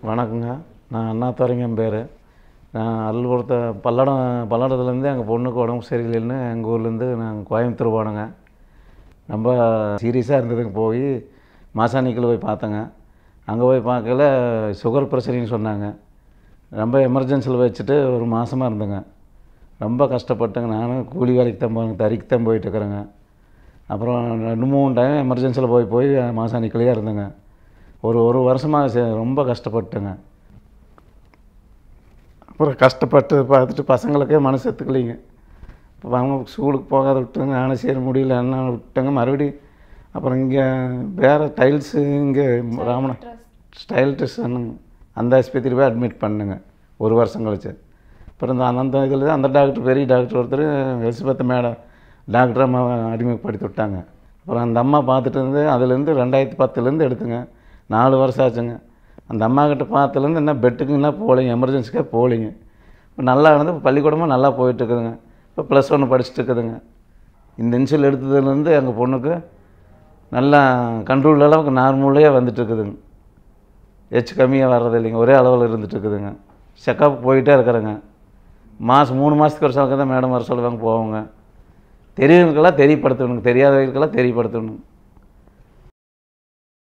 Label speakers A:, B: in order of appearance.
A: வணக்கங்க. நான் அண்ணாதுரைங்க என் பேர். நான் அருள்புரத்து பல்லடத்துலேருந்து எங்கள் பொண்ணுக்கு உடம்பு சரியில்லைன்னு எங்கள் ஊர்லேருந்து நாங்கள் கோயம்புத்தூர் போனோங்க. ரொம்ப சீரியஸாக இருந்ததுங்க. போய் மாசாணிக்கில் போய் பார்த்தேங்க. அங்கே போய் பார்க்கல சுகர் பிரஷர்னு சொன்னாங்க. ரொம்ப எமர்ஜென்சியில் வச்சுட்டு ஒரு மாதமாக இருந்தேங்க. ரொம்ப கஷ்டப்பட்டேங்க. நானும் கூலி வேலைக்கு தான் போனேங்க, தறிக்கு தான் போயிட்டுருக்குறேங்க. அப்புறம் 2-3 டைம் எமர்ஜென்சியில் போய் மாசாணிக்கிலேயே இருந்தேங்க. ஒரு வருஷமாக ரொம்ப கஷ்டப்பட்டேங்க. அப்புறம் கஷ்டப்பட்டு பார்த்துட்டு பசங்களுக்கே மனசு ஒத்துக்கலைங்க. இப்போ அவங்க ஸ்கூலுக்கு போகாத விட்டுங்க. நானும் சரி முடியல என்ன விட்டேங்க. மறுபடியும் அப்புறம் இங்கே வேறு டைல்ஸு இங்கே ஸ்டைல் ட்ரெஸ் அந்த ஆஸ்பத்திரி போய் அட்மிட் பண்ணுங்க. ஒரு வருஷம் கழிச்சு அப்புறம் அந்த இதில் அந்த டாக்டர் பெரிய டாக்டர் ஒருத்தர் எலிசபெத் மேடம் டாக்டர் அம்மா அடிமைப்படுத்தி விட்டாங்க. அப்புறம் அந்த அம்மா பார்த்துட்டு இருந்து அதுலேருந்து 2010 எடுத்துங்க. 4 வருஷம் ஆச்சுங்க. அந்த அம்மாக்கிட்ட பார்த்ததுலேருந்து என்ன பெட்டுக்குன்னா போகலைங்க, எமர்ஜென்சிக்காக போகலைங்க. இப்போ நல்லா இருந்து இப்போ பள்ளிக்கூடமாக நல்லா போயிட்டுருக்குதுங்க. இப்போ +1 படிச்சுட்டு இருக்குதுங்க. இந்த இன்சுலின் எடுத்ததுலேருந்து எங்கள் பொண்ணுக்கு நல்லா கண்ட்ரோல் அளவுக்கு நார்மலே வந்துட்டுருக்குதுங்க. கம்மியாக வர்றது இல்லைங்க, ஒரே அளவில் இருந்துகிட்ருக்குதுங்க. செக்கப் போயிட்டே இருக்கிறேங்க. 3 மாதத்துக்கு ஒரு சலக்க தான் மேடம் வர சொல்லுவாங்க, போவோங்க. தெரியவங்களுக்கெல்லாம் தெரியப்படுத்தணுங்க, தெரியாதவங்களுக்கெல்லாம் தெரியப்படுத்தணும்.